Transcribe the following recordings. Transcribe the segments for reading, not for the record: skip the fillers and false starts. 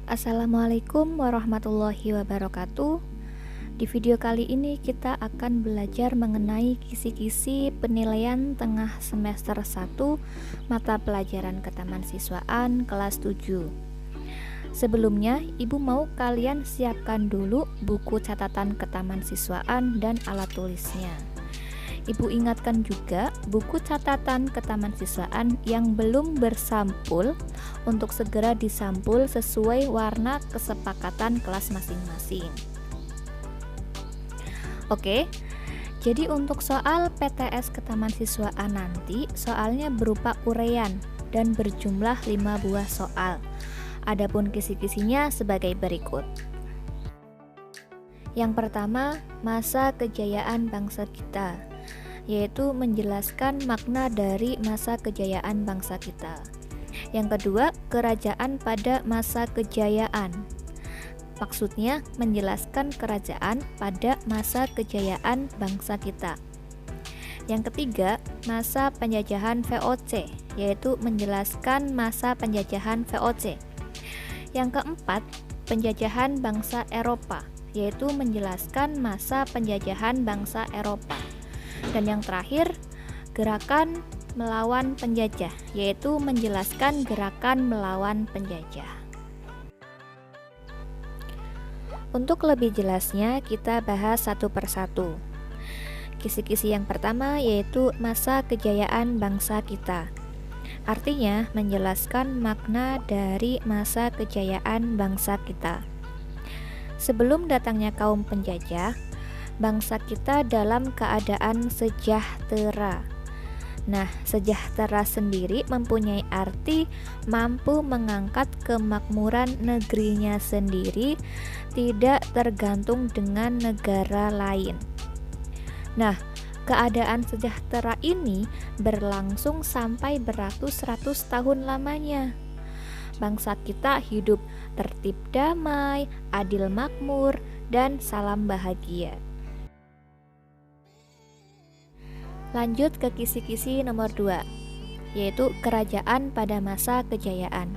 Assalamualaikum warahmatullahi wabarakatuh. Di video kali ini kita akan belajar mengenai kisi-kisi penilaian tengah semester 1 mata pelajaran ketahansiswaan kelas 7. Sebelumnya, Ibu mau kalian siapkan dulu buku catatan ketahansiswaan dan alat tulisnya. Ibu ingatkan juga buku catatan ketahansiswaan yang belum bersampul untuk segera disampul sesuai warna kesepakatan kelas masing-masing. Oke, jadi untuk soal PTS ketahansiswaan nanti soalnya berupa uraian dan berjumlah 5 buah soal. Adapun kisi-kisinya sebagai berikut. Yang pertama, masa kejayaan bangsa kita, yaitu menjelaskan makna dari masa kejayaan bangsa kita. Yang kedua, kerajaan pada masa kejayaan. Maksudnya menjelaskan kerajaan pada masa kejayaan bangsa kita. Yang ketiga, masa penjajahan VOC, yaitu menjelaskan masa penjajahan VOC. Yang keempat, penjajahan bangsa Eropa, yaitu menjelaskan masa penjajahan bangsa Eropa. Dan yang terakhir, gerakan melawan penjajah, yaitu menjelaskan gerakan melawan penjajah. Untuk lebih jelasnya, kita bahas satu persatu. Kisi-kisi yang pertama yaitu masa kejayaan bangsa kita. Artinya, menjelaskan makna dari masa kejayaan bangsa kita. Sebelum datangnya kaum penjajah, bangsa kita dalam keadaan sejahtera. Nah, sejahtera sendiri mempunyai arti mampu mengangkat kemakmuran negerinya sendiri, tidak tergantung dengan negara lain. Nah, keadaan sejahtera ini berlangsung sampai beratus-ratus tahun lamanya. Bangsa kita hidup tertib damai, adil makmur, dan salam bahagia. Lanjut ke kisi-kisi nomor 2, yaitu kerajaan pada masa kejayaan,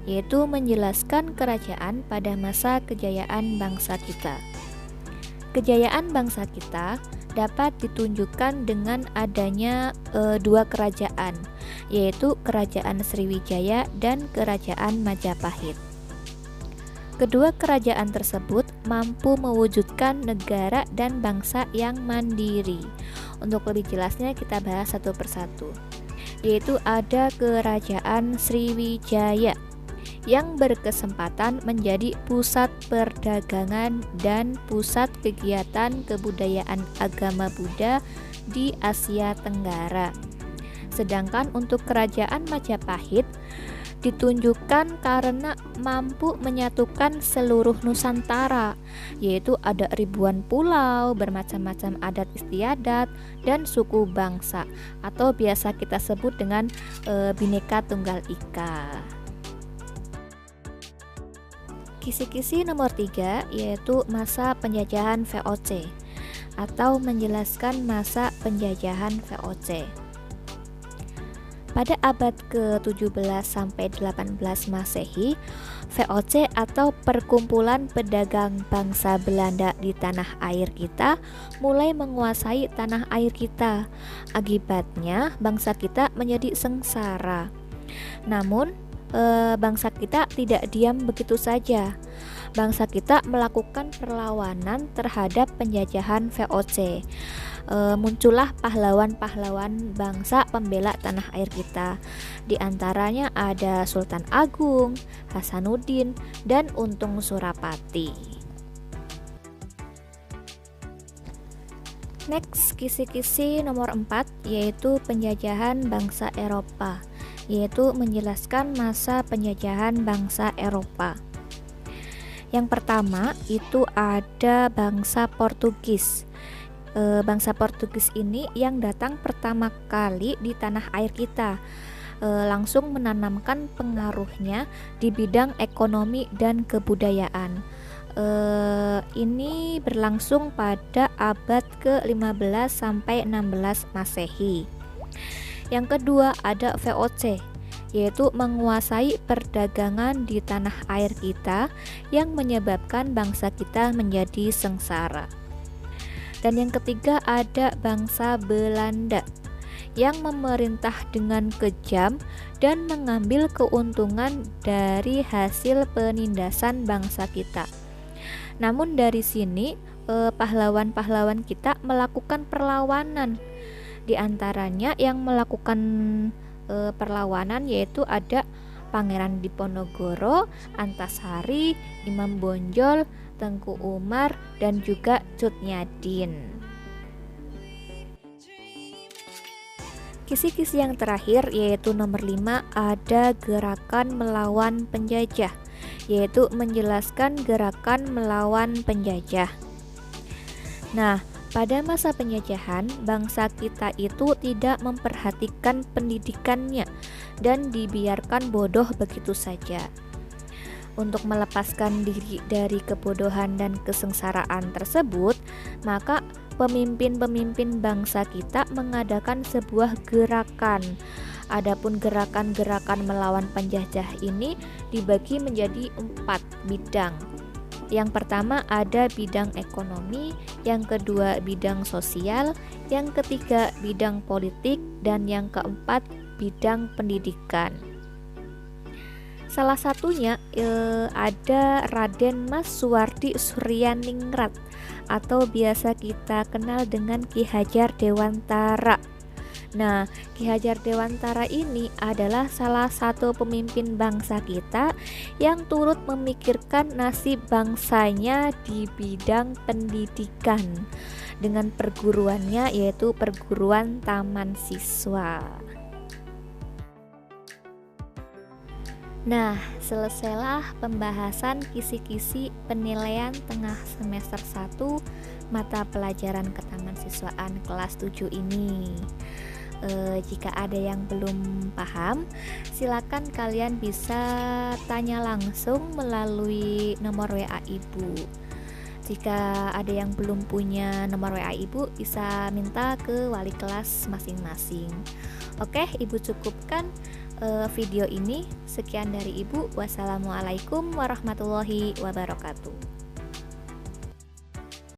yaitu menjelaskan kerajaan pada masa kejayaan bangsa kita. Kejayaan bangsa kita dapat ditunjukkan dengan adanya dua kerajaan, yaitu Kerajaan Sriwijaya dan Kerajaan Majapahit. Kedua kerajaan tersebut mampu mewujudkan negara dan bangsa yang mandiri. Untuk lebih jelasnya kita bahas satu persatu, yaitu ada Kerajaan Sriwijaya yang berkesempatan menjadi pusat perdagangan dan pusat kegiatan kebudayaan agama Buddha di Asia Tenggara. Sedangkan untuk Kerajaan Majapahit ditunjukkan karena mampu menyatukan seluruh Nusantara, yaitu ada ribuan pulau, bermacam-macam adat istiadat, dan suku bangsa, atau biasa kita sebut dengan Bhinneka Tunggal Ika. Kisi-kisi nomor 3 yaitu masa penjajahan VOC, atau menjelaskan masa penjajahan VOC. Pada abad ke-17 sampai 18 Masehi, VOC atau Perkumpulan Pedagang Bangsa Belanda di tanah air kita mulai menguasai tanah air kita. Akibatnya bangsa kita menjadi sengsara. Namun bangsa kita tidak diam begitu saja. Bangsa kita melakukan perlawanan terhadap penjajahan VOC. Muncullah pahlawan-pahlawan bangsa pembela tanah air kita. Di antaranya ada Sultan Agung, Hasanuddin, dan Untung Surapati. Next, kisi-kisi nomor 4 yaitu penjajahan bangsa Eropa, yaitu menjelaskan masa penjajahan bangsa Eropa. Yang pertama itu ada bangsa Portugis. Bangsa Portugis ini yang datang pertama kali di tanah air kita, langsung menanamkan pengaruhnya di bidang ekonomi dan kebudayaan. Ini berlangsung pada abad ke-15 sampai 16 Masehi. Yang kedua ada VOC, yaitu menguasai perdagangan di tanah air kita yang menyebabkan bangsa kita menjadi sengsara. Dan yang ketiga ada bangsa Belanda yang memerintah dengan kejam dan mengambil keuntungan dari hasil penindasan bangsa kita. Namun dari sini pahlawan-pahlawan kita melakukan perlawanan. Di antaranya yang melakukan perlawanan yaitu ada Pangeran Diponegoro, Antasari, Imam Bonjol, Tengku Umar, dan juga Cut Nyadin. Kisi-kisi yang terakhir yaitu nomor 5 ada gerakan melawan penjajah, yaitu menjelaskan gerakan melawan penjajah. Nah, pada masa penjajahan, bangsa kita itu tidak memperhatikan pendidikannya dan dibiarkan bodoh begitu saja. Untuk melepaskan diri dari kebodohan dan kesengsaraan tersebut, maka pemimpin-pemimpin bangsa kita mengadakan sebuah gerakan. Adapun gerakan-gerakan melawan penjajah ini dibagi menjadi 4 bidang. Yang pertama ada bidang ekonomi, yang kedua bidang sosial, yang ketiga bidang politik, dan yang keempat bidang pendidikan. Salah satunya ada Raden Mas Suwardi Suryaningrat atau biasa kita kenal dengan Ki Hajar Dewantara. Nah, Ki Hajar Dewantara ini adalah salah satu pemimpin bangsa kita yang turut memikirkan nasib bangsanya di bidang pendidikan dengan perguruannya yaitu perguruan taman siswa. Nah, selesailah pembahasan kisi-kisi penilaian tengah semester 1 mata pelajaran ketaman-siswaan kelas 7 ini. Jika ada yang belum paham, silakan kalian bisa tanya langsung melalui nomor WA Ibu. Jika ada yang belum punya nomor WA Ibu, bisa minta ke wali kelas masing-masing. Oke, Ibu cukupkan video ini. Sekian dari Ibu. Wassalamualaikum warahmatullahi wabarakatuh.